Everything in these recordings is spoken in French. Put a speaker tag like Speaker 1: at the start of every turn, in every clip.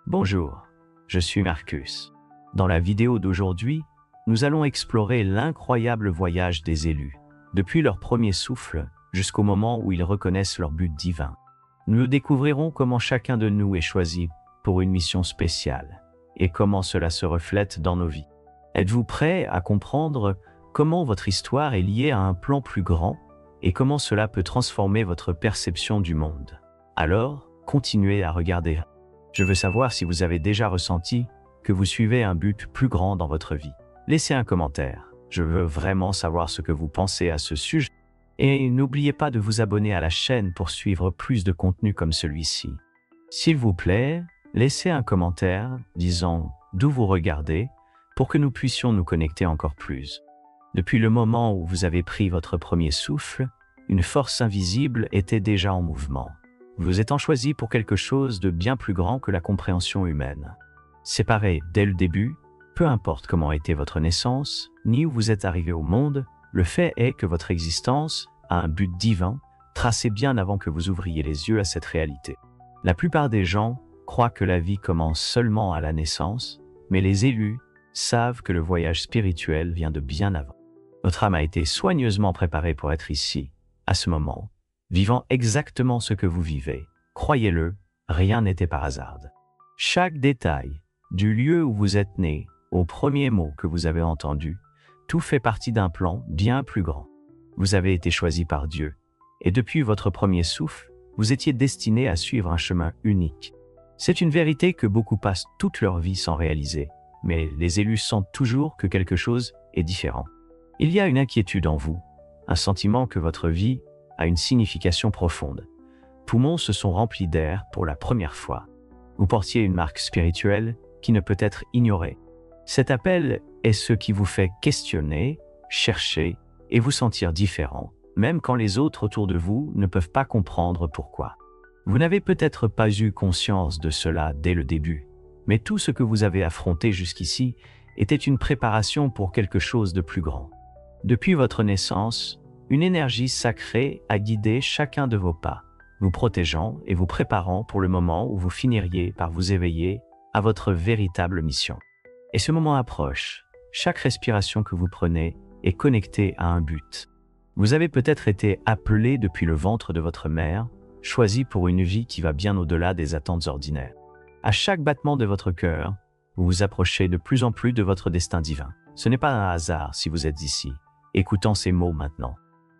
Speaker 1: Bonjour, je suis Marcus. Dans la vidéo d'aujourd'hui, nous allons explorer l'incroyable voyage des élus, depuis leur premier souffle jusqu'au moment où ils reconnaissent leur but divin. Nous découvrirons comment chacun de nous est choisi pour une mission spéciale et comment cela se reflète dans nos vies. Êtes-vous prêt à comprendre comment votre histoire est liée à un plan plus grand et comment cela peut transformer votre perception du monde? Alors, continuez à regarder. Je veux savoir si vous avez déjà ressenti que vous suivez un but plus grand dans votre vie. Laissez un commentaire. Je veux vraiment savoir ce que vous pensez à ce sujet. Et n'oubliez pas de vous abonner à la chaîne pour suivre plus de contenu comme celui-ci. S'il vous plaît, laissez un commentaire disant d'où vous regardez pour que nous puissions nous connecter encore plus. Depuis le moment où vous avez pris votre premier souffle, une force invisible était déjà en mouvement, vous étant choisi pour quelque chose de bien plus grand que la compréhension humaine. Séparé dès le début, peu importe comment était votre naissance, ni où vous êtes arrivé au monde, le fait est que votre existence a un but divin, tracé bien avant que vous ouvriez les yeux à cette réalité. La plupart des gens croient que la vie commence seulement à la naissance, mais les élus savent que le voyage spirituel vient de bien avant. Votre âme a été soigneusement préparée pour être ici, à ce moment, vivant exactement ce que vous vivez. Croyez-le, rien n'était par hasard. Chaque détail, du lieu où vous êtes né, au premier mot que vous avez entendu, tout fait partie d'un plan bien plus grand. Vous avez été choisi par Dieu, et depuis votre premier souffle, vous étiez destiné à suivre un chemin unique. C'est une vérité que beaucoup passent toute leur vie sans réaliser, mais les élus sentent toujours que quelque chose est différent. Il y a une inquiétude en vous, un sentiment que votre vie a une signification profonde. Poumons se sont remplis d'air pour la première fois. Vous portiez une marque spirituelle qui ne peut être ignorée. Cet appel est ce qui vous fait questionner, chercher et vous sentir différent, même quand les autres autour de vous ne peuvent pas comprendre pourquoi. Vous n'avez peut-être pas eu conscience de cela dès le début, mais tout ce que vous avez affronté jusqu'ici était une préparation pour quelque chose de plus grand. Depuis votre naissance, une énergie sacrée a guidé chacun de vos pas, vous protégeant et vous préparant pour le moment où vous finiriez par vous éveiller à votre véritable mission. Et ce moment approche. Chaque respiration que vous prenez est connectée à un but. Vous avez peut-être été appelé depuis le ventre de votre mère, choisi pour une vie qui va bien au-delà des attentes ordinaires. À chaque battement de votre cœur, vous vous approchez de plus en plus de votre destin divin. Ce n'est pas un hasard si vous êtes ici, écoutant ces mots maintenant.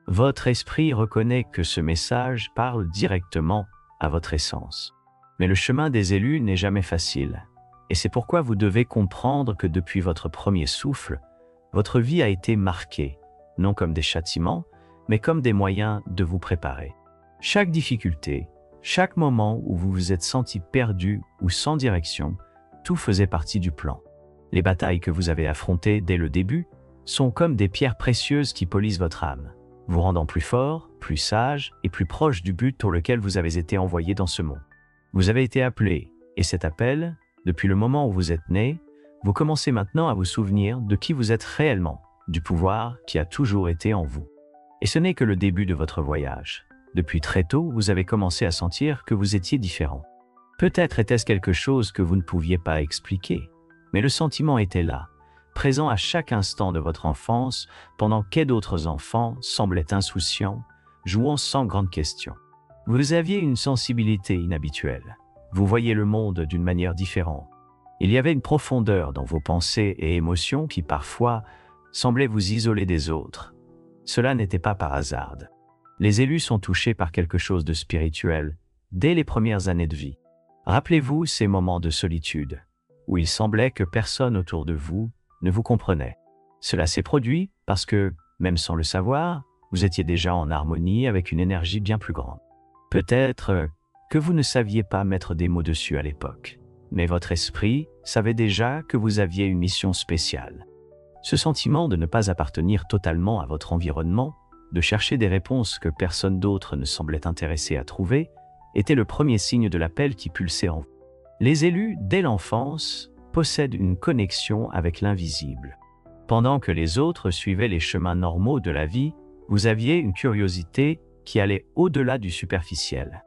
Speaker 1: Votre esprit reconnaît que ce message parle directement à votre essence. Mais le chemin des élus n'est jamais facile. Et c'est pourquoi vous devez comprendre que depuis votre premier souffle, votre vie a été marquée, non comme des châtiments, mais comme des moyens de vous préparer. Chaque difficulté, chaque moment où vous vous êtes senti perdu ou sans direction, tout faisait partie du plan. Les batailles que vous avez affrontées dès le début sont comme des pierres précieuses qui polissent votre âme, vous rendant plus fort, plus sage et plus proche du but pour lequel vous avez été envoyé dans ce monde. Vous avez été appelé, et cet appel, depuis le moment où vous êtes né, vous commencez maintenant à vous souvenir de qui vous êtes réellement, du pouvoir qui a toujours été en vous. Et ce n'est que le début de votre voyage. Depuis très tôt, vous avez commencé à sentir que vous étiez différent. Peut-être était-ce quelque chose que vous ne pouviez pas expliquer, mais le sentiment était là, présent à chaque instant de votre enfance, pendant que d'autres enfants semblaient insouciants, jouant sans grande question. Vous aviez une sensibilité inhabituelle. Vous voyez le monde d'une manière différente. Il y avait une profondeur dans vos pensées et émotions qui parfois semblaient vous isoler des autres. Cela n'était pas par hasard. Les élus sont touchés par quelque chose de spirituel dès les premières années de vie. Rappelez-vous ces moments de solitude, où il semblait que personne autour de vous ne vous comprenait. Cela s'est produit parce que, même sans le savoir, vous étiez déjà en harmonie avec une énergie bien plus grande. Peut-être que vous ne saviez pas mettre des mots dessus à l'époque, mais votre esprit savait déjà que vous aviez une mission spéciale. Ce sentiment de ne pas appartenir totalement à votre environnement, de chercher des réponses que personne d'autre ne semblait intéressé à trouver, était le premier signe de l'appel qui pulsait en vous. Les élus, dès l'enfance, possèdent une connexion avec l'invisible. Pendant que les autres suivaient les chemins normaux de la vie, vous aviez une curiosité qui allait au-delà du superficiel.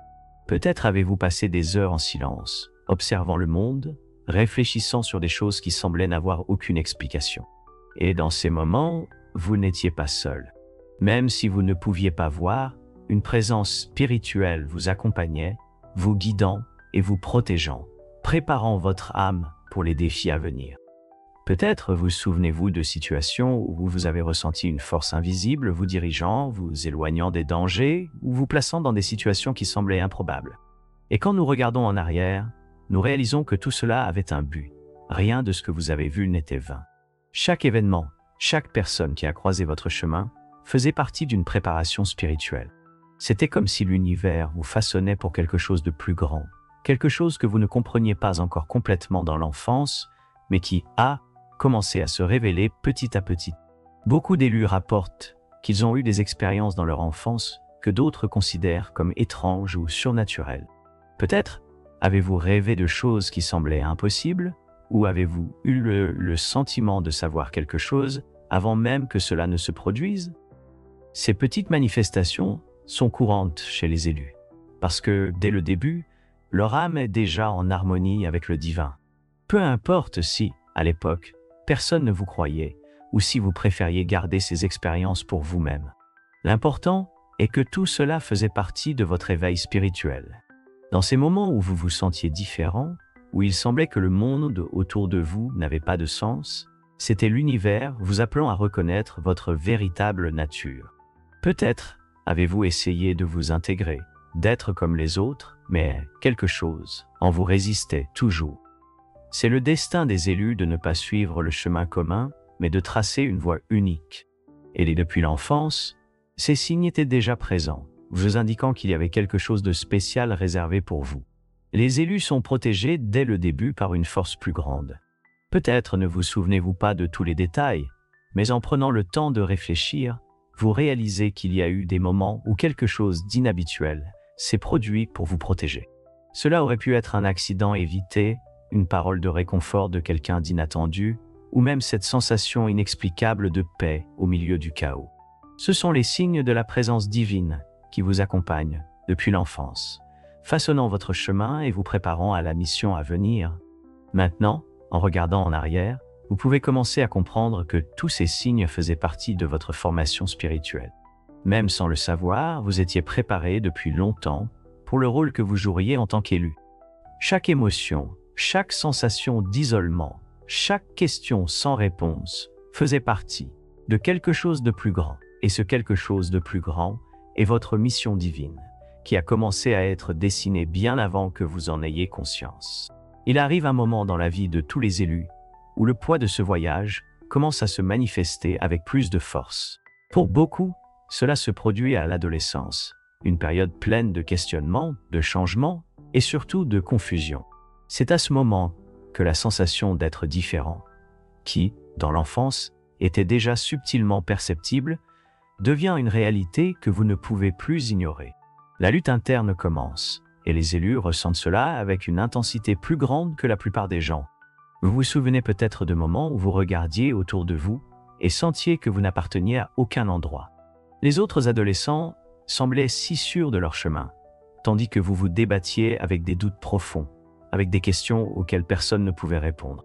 Speaker 1: Peut-être avez-vous passé des heures en silence, observant le monde, réfléchissant sur des choses qui semblaient n'avoir aucune explication. Et dans ces moments, vous n'étiez pas seul. Même si vous ne pouviez pas voir, une présence spirituelle vous accompagnait, vous guidant et vous protégeant, préparant votre âme pour les défis à venir. Peut-être vous souvenez-vous de situations où vous avez ressenti une force invisible vous dirigeant, vous éloignant des dangers ou vous plaçant dans des situations qui semblaient improbables. Et quand nous regardons en arrière, nous réalisons que tout cela avait un but. Rien de ce que vous avez vu n'était vain. Chaque événement, chaque personne qui a croisé votre chemin faisait partie d'une préparation spirituelle. C'était comme si l'univers vous façonnait pour quelque chose de plus grand, quelque chose que vous ne compreniez pas encore complètement dans l'enfance, mais qui a commencé à se révéler petit à petit. Beaucoup d'élus rapportent qu'ils ont eu des expériences dans leur enfance que d'autres considèrent comme étranges ou surnaturelles. Peut-être avez-vous rêvé de choses qui semblaient impossibles, ou avez-vous eu le sentiment de savoir quelque chose avant même que cela ne se produise? Ces petites manifestations sont courantes chez les élus, parce que dès le début, leur âme est déjà en harmonie avec le divin. Peu importe si, à l'époque, personne ne vous croyait, ou si vous préfériez garder ces expériences pour vous-même. L'important est que tout cela faisait partie de votre éveil spirituel. Dans ces moments où vous vous sentiez différent, où il semblait que le monde autour de vous n'avait pas de sens, c'était l'univers vous appelant à reconnaître votre véritable nature. Peut-être avez-vous essayé de vous intégrer, d'être comme les autres, mais quelque chose en vous résistait toujours. C'est le destin des élus de ne pas suivre le chemin commun, mais de tracer une voie unique. Et depuis l'enfance, ces signes étaient déjà présents, vous indiquant qu'il y avait quelque chose de spécial réservé pour vous. Les élus sont protégés dès le début par une force plus grande. Peut-être ne vous souvenez-vous pas de tous les détails, mais en prenant le temps de réfléchir, vous réalisez qu'il y a eu des moments où quelque chose d'inhabituel s'est produit pour vous protéger. Cela aurait pu être un accident évité, une parole de réconfort de quelqu'un d'inattendu, ou même cette sensation inexplicable de paix au milieu du chaos. Ce sont les signes de la présence divine qui vous accompagnent depuis l'enfance, façonnant votre chemin et vous préparant à la mission à venir. Maintenant, en regardant en arrière, vous pouvez commencer à comprendre que tous ces signes faisaient partie de votre formation spirituelle. Même sans le savoir, vous étiez préparé depuis longtemps pour le rôle que vous joueriez en tant qu'élu. Chaque émotion, chaque sensation d'isolement, chaque question sans réponse faisait partie de quelque chose de plus grand. Et ce quelque chose de plus grand est votre mission divine, qui a commencé à être dessinée bien avant que vous en ayez conscience. Il arrive un moment dans la vie de tous les élus où le poids de ce voyage commence à se manifester avec plus de force. Pour beaucoup, cela se produit à l'adolescence, une période pleine de questionnements, de changements et surtout de confusion. C'est à ce moment que la sensation d'être différent, qui, dans l'enfance, était déjà subtilement perceptible, devient une réalité que vous ne pouvez plus ignorer. La lutte interne commence, et les élus ressentent cela avec une intensité plus grande que la plupart des gens. Vous vous souvenez peut-être de moments où vous regardiez autour de vous et sentiez que vous n'apparteniez à aucun endroit. Les autres adolescents semblaient si sûrs de leur chemin, tandis que vous vous débattiez avec des doutes profonds, avec des questions auxquelles personne ne pouvait répondre.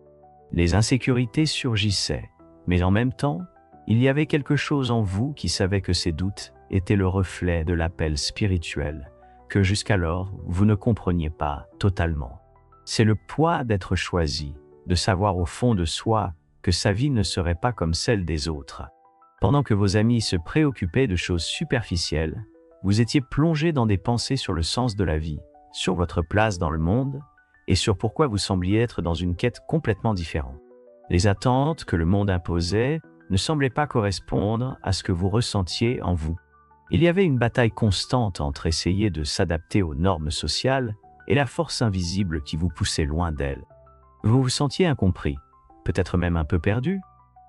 Speaker 1: Les insécurités surgissaient, mais en même temps, il y avait quelque chose en vous qui savait que ces doutes étaient le reflet de l'appel spirituel que jusqu'alors vous ne compreniez pas totalement. C'est le poids d'être choisi, de savoir au fond de soi que sa vie ne serait pas comme celle des autres. Pendant que vos amis se préoccupaient de choses superficielles, vous étiez plongé dans des pensées sur le sens de la vie, sur votre place dans le monde et sur pourquoi vous sembliez être dans une quête complètement différente. Les attentes que le monde imposait ne semblaient pas correspondre à ce que vous ressentiez en vous. Il y avait une bataille constante entre essayer de s'adapter aux normes sociales et la force invisible qui vous poussait loin d'elles. Vous vous sentiez incompris, peut-être même un peu perdu,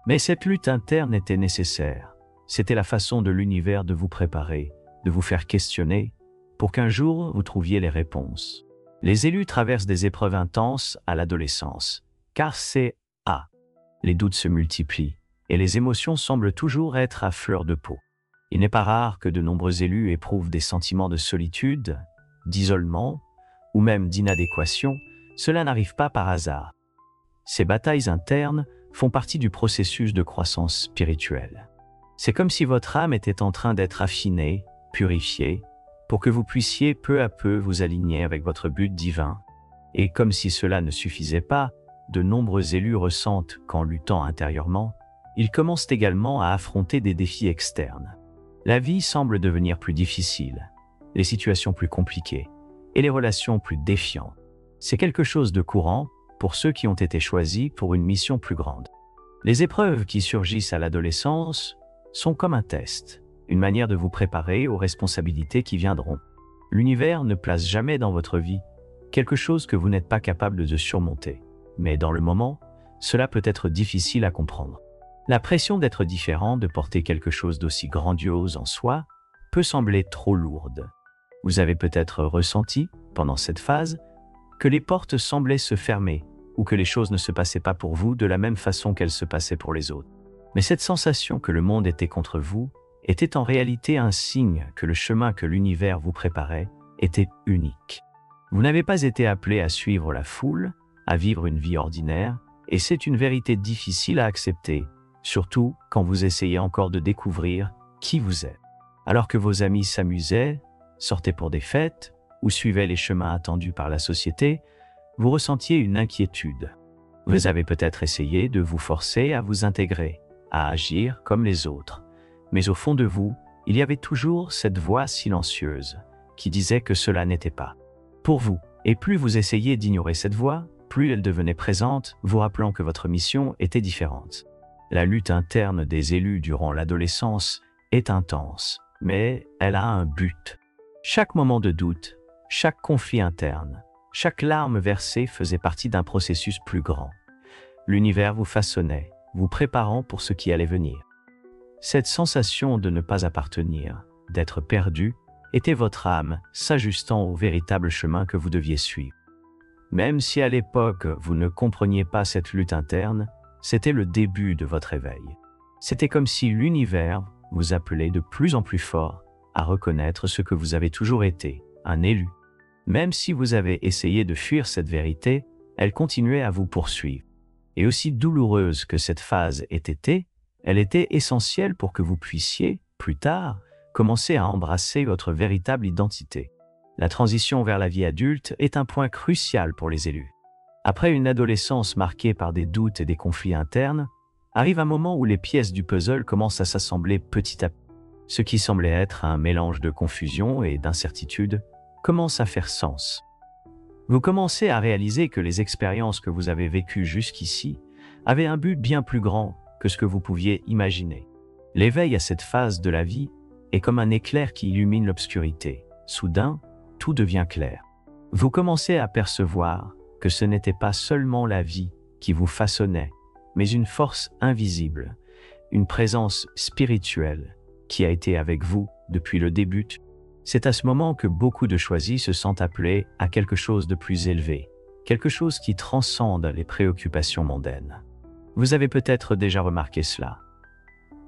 Speaker 1: mais cette lutte interne était nécessaire. C'était la façon de l'univers de vous préparer, de vous faire questionner, pour qu'un jour vous trouviez les réponses. Les élus traversent des épreuves intenses à l'adolescence, car c'est les doutes se multiplient et les émotions semblent toujours être à fleur de peau. Il n'est pas rare que de nombreux élus éprouvent des sentiments de solitude, d'isolement ou même d'inadéquation, Cela n'arrive pas par hasard. Ces batailles internes font partie du processus de croissance spirituelle. C'est comme si votre âme était en train d'être affinée, purifiée, pour que vous puissiez peu à peu vous aligner avec votre but divin. Et comme si cela ne suffisait pas, de nombreux élus ressentent qu'en luttant intérieurement, ils commencent également à affronter des défis externes. La vie semble devenir plus difficile, les situations plus compliquées et les relations plus défiantes. C'est quelque chose de courant pour ceux qui ont été choisis pour une mission plus grande. Les épreuves qui surgissent à l'adolescence sont comme un test, une manière de vous préparer aux responsabilités qui viendront. L'univers ne place jamais dans votre vie quelque chose que vous n'êtes pas capable de surmonter. Mais dans le moment, cela peut être difficile à comprendre. La pression d'être différent, de porter quelque chose d'aussi grandiose en soi, peut sembler trop lourde. Vous avez peut-être ressenti, pendant cette phase, que les portes semblaient se fermer ou que les choses ne se passaient pas pour vous de la même façon qu'elles se passaient pour les autres. Mais cette sensation que le monde était contre vous était en réalité un signe que le chemin que l'univers vous préparait était unique. Vous n'avez pas été appelé à suivre la foule, à vivre une vie ordinaire, et c'est une vérité difficile à accepter, surtout quand vous essayez encore de découvrir qui vous êtes. Alors que vos amis s'amusaient, sortaient pour des fêtes ou suivaient les chemins attendus par la société, vous ressentiez une inquiétude. Vous avez peut-être essayé de vous forcer à vous intégrer, à agir comme les autres. Mais au fond de vous, il y avait toujours cette voix silencieuse qui disait que cela n'était pas pour vous. Et plus vous essayez d'ignorer cette voix, plus elle devenait présente, vous rappelant que votre mission était différente. La lutte interne des élus durant l'adolescence est intense, mais elle a un but. Chaque moment de doute, chaque conflit interne, chaque larme versée faisait partie d'un processus plus grand. L'univers vous façonnait, vous préparant pour ce qui allait venir. Cette sensation de ne pas appartenir, d'être perdu, était votre âme s'ajustant au véritable chemin que vous deviez suivre. Même si à l'époque vous ne compreniez pas cette lutte interne, c'était le début de votre éveil. C'était comme si l'univers vous appelait de plus en plus fort à reconnaître ce que vous avez toujours été, un élu. Même si vous avez essayé de fuir cette vérité, elle continuait à vous poursuivre. Et aussi douloureuse que cette phase ait été, elle était essentielle pour que vous puissiez, plus tard, commencer à embrasser votre véritable identité. La transition vers la vie adulte est un point crucial pour les élus. Après une adolescence marquée par des doutes et des conflits internes, arrive un moment où les pièces du puzzle commencent à s'assembler petit à petit. Ce qui semblait être un mélange de confusion et d'incertitude commence à faire sens. Vous commencez à réaliser que les expériences que vous avez vécues jusqu'ici avaient un but bien plus grand que ce que vous pouviez imaginer. L'éveil à cette phase de la vie est comme un éclair qui illumine l'obscurité. Soudain, tout devient clair. Vous commencez à percevoir que ce n'était pas seulement la vie qui vous façonnait, mais une force invisible, une présence spirituelle qui a été avec vous depuis le début. C'est à ce moment que beaucoup de choisis se sentent appelés à quelque chose de plus élevé, quelque chose qui transcende les préoccupations mondaines. Vous avez peut-être déjà remarqué cela.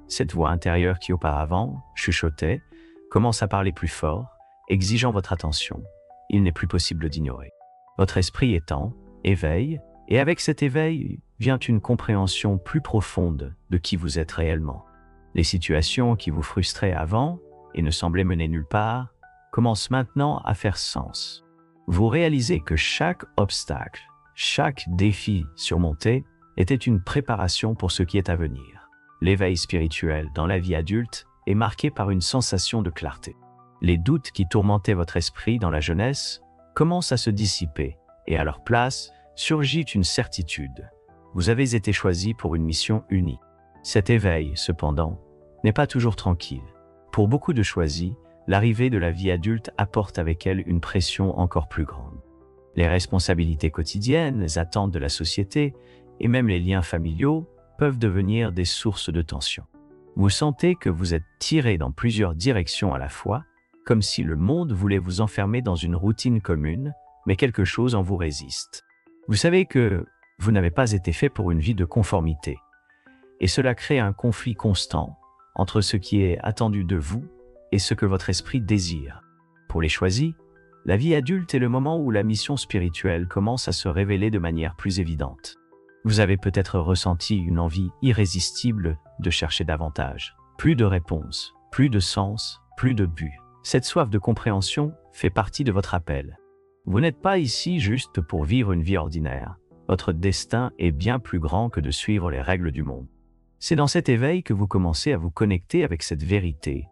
Speaker 1: Cette voix intérieure qui auparavant chuchotait commence à parler plus fort, exigeant votre attention. Il n'est plus possible d'ignorer. Votre esprit est en éveil, et avec cet éveil vient une compréhension plus profonde de qui vous êtes réellement. Les situations qui vous frustraient avant et ne semblaient mener nulle part commencent maintenant à faire sens. Vous réalisez que chaque obstacle, chaque défi surmonté était une préparation pour ce qui est à venir. L'éveil spirituel dans la vie adulte est marqué par une sensation de clarté. Les doutes qui tourmentaient votre esprit dans la jeunesse commencent à se dissiper et à leur place surgit une certitude. Vous avez été choisi pour une mission unique. Cet éveil, cependant, n'est pas toujours tranquille. Pour beaucoup de choisis, l'arrivée de la vie adulte apporte avec elle une pression encore plus grande. Les responsabilités quotidiennes, les attentes de la société et même les liens familiaux peuvent devenir des sources de tension. Vous sentez que vous êtes tiré dans plusieurs directions à la fois, comme si le monde voulait vous enfermer dans une routine commune, mais quelque chose en vous résiste. Vous savez que vous n'avez pas été fait pour une vie de conformité, et cela crée un conflit constant entre ce qui est attendu de vous et ce que votre esprit désire. Pour les choisis, La vie adulte est le moment où la mission spirituelle commence à se révéler de manière plus évidente. Vous avez peut-être ressenti une envie irrésistible de chercher davantage. Plus de réponses, plus de sens, plus de but. Cette soif de compréhension fait partie de votre appel. Vous n'êtes pas ici juste pour vivre une vie ordinaire. Votre destin est bien plus grand que de suivre les règles du monde. C'est dans cet éveil que vous commencez à vous connecter avec cette vérité.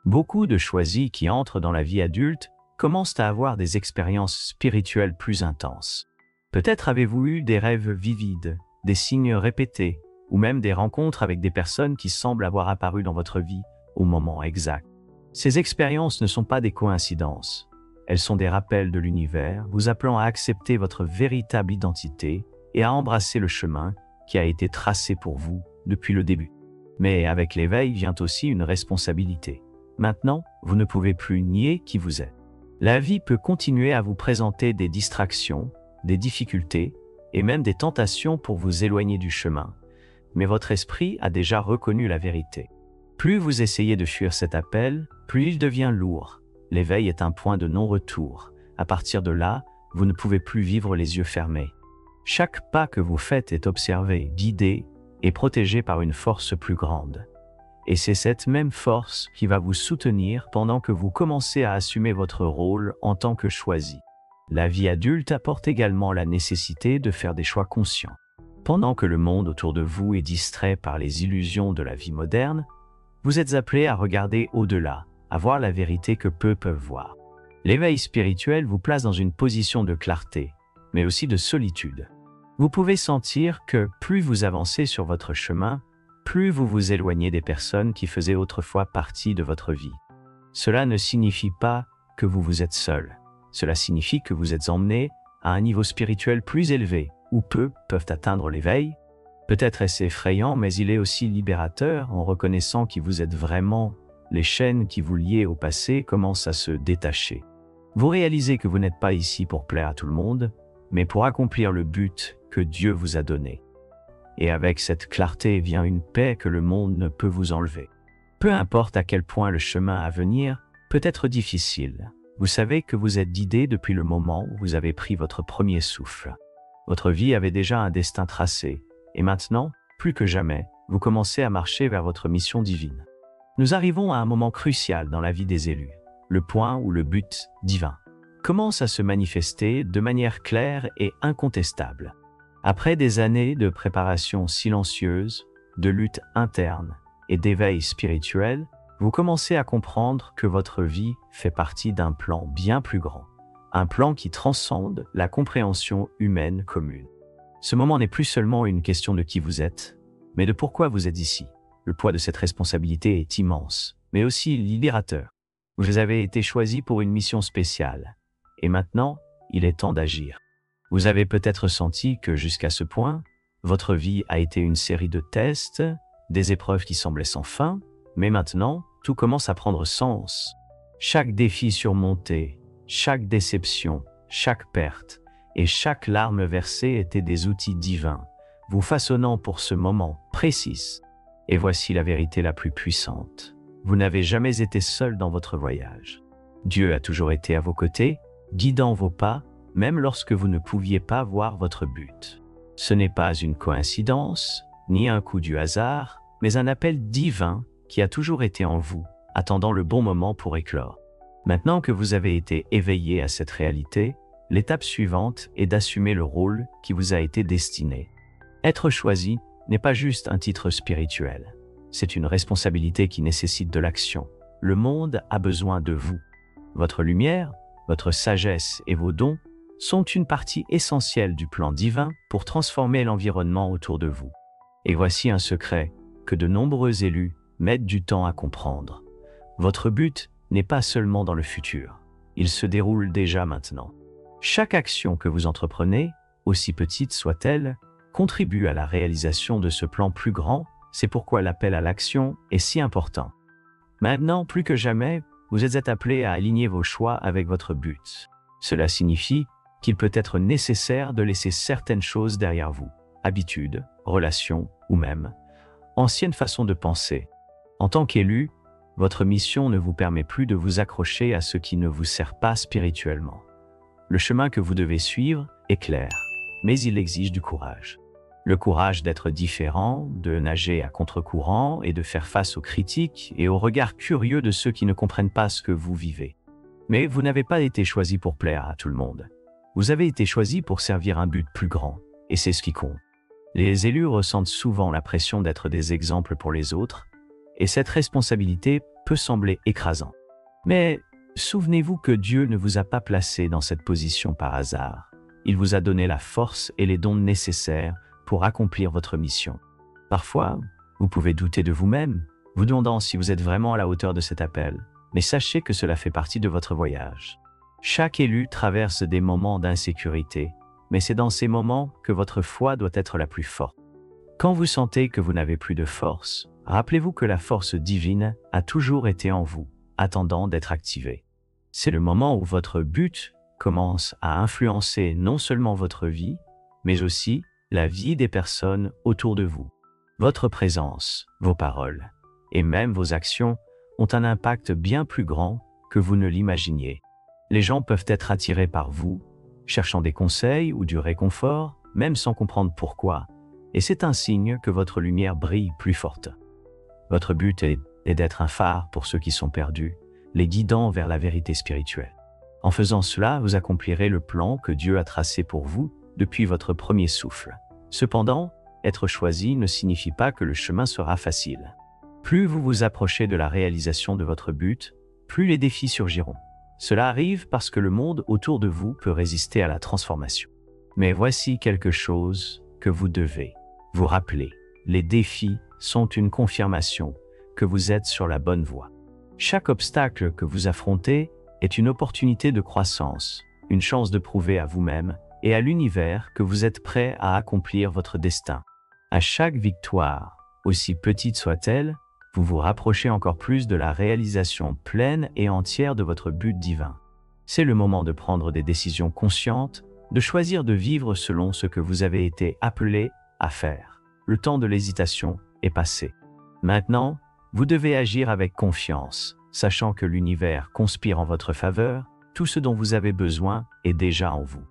Speaker 1: Beaucoup de choisis qui entrent dans la vie adulte commencent à avoir des expériences spirituelles plus intenses. Peut-être avez-vous eu des rêves vivides, des signes répétés, ou même des rencontres avec des personnes qui semblent avoir apparu dans votre vie au moment exact. Ces expériences ne sont pas des coïncidences. Elles sont des rappels de l'univers, vous appelant à accepter votre véritable identité et à embrasser le chemin qui a été tracé pour vous depuis le début. Mais avec l'éveil vient aussi une responsabilité. Maintenant, vous ne pouvez plus nier qui vous êtes. La vie peut continuer à vous présenter des distractions, des difficultés et même des tentations pour vous éloigner du chemin. Mais votre esprit a déjà reconnu la vérité. Plus vous essayez de fuir cet appel, plus il devient lourd. L'éveil est un point de non-retour. À partir de là, vous ne pouvez plus vivre les yeux fermés. Chaque pas que vous faites est observé, guidé et protégé par une force plus grande. Et c'est cette même force qui va vous soutenir pendant que vous commencez à assumer votre rôle en tant que choisi. La vie adulte apporte également la nécessité de faire des choix conscients. Pendant que le monde autour de vous est distrait par les illusions de la vie moderne, vous êtes appelé à regarder au-delà, à voir la vérité que peu peuvent voir. L'éveil spirituel vous place dans une position de clarté, mais aussi de solitude. Vous pouvez sentir que plus vous avancez sur votre chemin, plus vous vous éloignez des personnes qui faisaient autrefois partie de votre vie. Cela ne signifie pas que vous êtes seul. Cela signifie que vous êtes emmené à un niveau spirituel plus élevé, où peu peuvent atteindre l'éveil. Peut-être est-ce effrayant, mais il est aussi libérateur en reconnaissant qui vous êtes vraiment. Les chaînes qui vous liaient au passé commencent à se détacher. Vous réalisez que vous n'êtes pas ici pour plaire à tout le monde, mais pour accomplir le but que Dieu vous a donné. Et avec cette clarté vient une paix que le monde ne peut vous enlever. Peu importe à quel point le chemin à venir peut être difficile, vous savez que vous êtes guidé depuis le moment où vous avez pris votre premier souffle. Votre vie avait déjà un destin tracé, et maintenant, plus que jamais, vous commencez à marcher vers votre mission divine. Nous arrivons à un moment crucial dans la vie des élus, le point où le but divin commence à se manifester de manière claire et incontestable. Après des années de préparation silencieuse, de lutte interne et d'éveil spirituel, vous commencez à comprendre que votre vie fait partie d'un plan bien plus grand, un plan qui transcende la compréhension humaine commune. Ce moment n'est plus seulement une question de qui vous êtes, mais de pourquoi vous êtes ici. Le poids de cette responsabilité est immense, mais aussi libérateur. Vous avez été choisi pour une mission spéciale, et maintenant, il est temps d'agir. Vous avez peut-être senti que jusqu'à ce point, votre vie a été une série de tests, des épreuves qui semblaient sans fin, mais maintenant, tout commence à prendre sens. Chaque défi surmonté, chaque déception, chaque perte et chaque larme versée étaient des outils divins, vous façonnant pour ce moment précis. Et voici la vérité la plus puissante. Vous n'avez jamais été seul dans votre voyage. Dieu a toujours été à vos côtés, guidant vos pas, même lorsque vous ne pouviez pas voir votre but. Ce n'est pas une coïncidence, ni un coup du hasard, mais un appel divin qui a toujours été en vous, attendant le bon moment pour éclore. Maintenant que vous avez été éveillé à cette réalité, l'étape suivante est d'assumer le rôle qui vous a été destiné. Être choisi n'est pas juste un titre spirituel. C'est une responsabilité qui nécessite de l'action. Le monde a besoin de vous. Votre lumière, votre sagesse et vos dons sont une partie essentielle du plan divin pour transformer l'environnement autour de vous. Et voici un secret que de nombreux élus mettent du temps à comprendre. Votre but n'est pas seulement dans le futur. Il se déroule déjà maintenant. Chaque action que vous entreprenez, aussi petite soit-elle, contribue à la réalisation de ce plan plus grand. C'est pourquoi l'appel à l'action est si important. Maintenant, plus que jamais, vous êtes appelés à aligner vos choix avec votre but. Cela signifie qu'il peut être nécessaire de laisser certaines choses derrière vous, habitudes, relations ou même anciennes façons de penser. En tant qu'élu, Votre mission ne vous permet plus de vous accrocher à ce qui ne vous sert pas spirituellement. Le chemin que vous devez suivre est clair, mais il exige du courage. Le courage d'être différent, de nager à contre-courant et de faire face aux critiques et aux regards curieux de ceux qui ne comprennent pas ce que vous vivez. Mais vous n'avez pas été choisi pour plaire à tout le monde. Vous avez été choisi pour servir un but plus grand, et c'est ce qui compte. Les élus ressentent souvent la pression d'être des exemples pour les autres, et cette responsabilité peut sembler écrasante. Mais souvenez-vous que Dieu ne vous a pas placé dans cette position par hasard. Il vous a donné la force et les dons nécessaires pour accomplir votre mission. Parfois, vous pouvez douter de vous-même, vous demandant si vous êtes vraiment à la hauteur de cet appel, mais sachez que cela fait partie de votre voyage. Chaque élu traverse des moments d'insécurité, mais c'est dans ces moments que votre foi doit être la plus forte. Quand vous sentez que vous n'avez plus de force, rappelez-vous que la force divine a toujours été en vous, attendant d'être activée. C'est le moment où votre but commence à influencer non seulement votre vie, mais aussi la vie des personnes autour de vous. Votre présence, vos paroles et même vos actions ont un impact bien plus grand que vous ne l'imaginiez. Les gens peuvent être attirés par vous, cherchant des conseils ou du réconfort, même sans comprendre pourquoi, et c'est un signe que votre lumière brille plus forte. Votre but est d'être un phare pour ceux qui sont perdus, les guidant vers la vérité spirituelle. En faisant cela, vous accomplirez le plan que Dieu a tracé pour vous depuis votre premier souffle. Cependant, être choisi ne signifie pas que le chemin sera facile. Plus vous vous approchez de la réalisation de votre but, plus les défis surgiront. Cela arrive parce que le monde autour de vous peut résister à la transformation. Mais voici quelque chose que vous devez vous rappeler. Les défis sont une confirmation que vous êtes sur la bonne voie. Chaque obstacle que vous affrontez est une opportunité de croissance, une chance de prouver à vous-même et à l'univers que vous êtes prêt à accomplir votre destin. À chaque victoire, aussi petite soit-elle, vous vous rapprochez encore plus de la réalisation pleine et entière de votre but divin. C'est le moment de prendre des décisions conscientes, de choisir de vivre selon ce que vous avez été appelé à faire. Le temps de l'hésitation est passé. Maintenant, vous devez agir avec confiance, sachant que l'univers conspire en votre faveur, tout ce dont vous avez besoin est déjà en vous.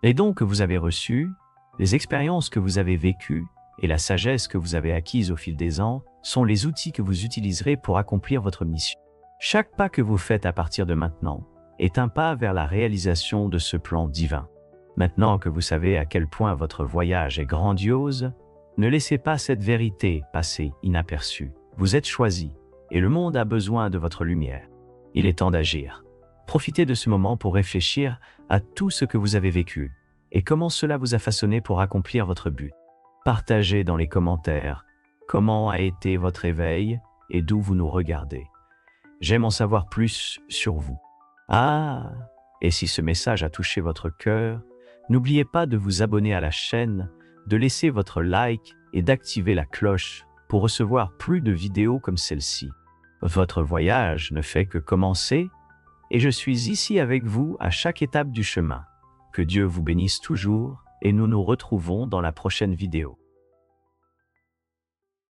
Speaker 1: Les dons que vous avez reçus, les expériences que vous avez vécues et la sagesse que vous avez acquise au fil des ans sont les outils que vous utiliserez pour accomplir votre mission. Chaque pas que vous faites à partir de maintenant est un pas vers la réalisation de ce plan divin. Maintenant que vous savez à quel point votre voyage est grandiose, ne laissez pas cette vérité passer inaperçue. Vous êtes choisi et le monde a besoin de votre lumière. Il est temps d'agir. Profitez de ce moment pour réfléchir à tout ce que vous avez vécu et comment cela vous a façonné pour accomplir votre but. Partagez dans les commentaires comment a été votre éveil et d'où vous nous regardez. J'aime en savoir plus sur vous. Et si ce message a touché votre cœur, n'oubliez pas de vous abonner à la chaîne, de laisser votre like et d'activer la cloche pour recevoir plus de vidéos comme celle-ci. Votre voyage ne fait que commencer et je suis ici avec vous à chaque étape du chemin. Que Dieu vous bénisse toujours et nous nous retrouvons dans la prochaine vidéo.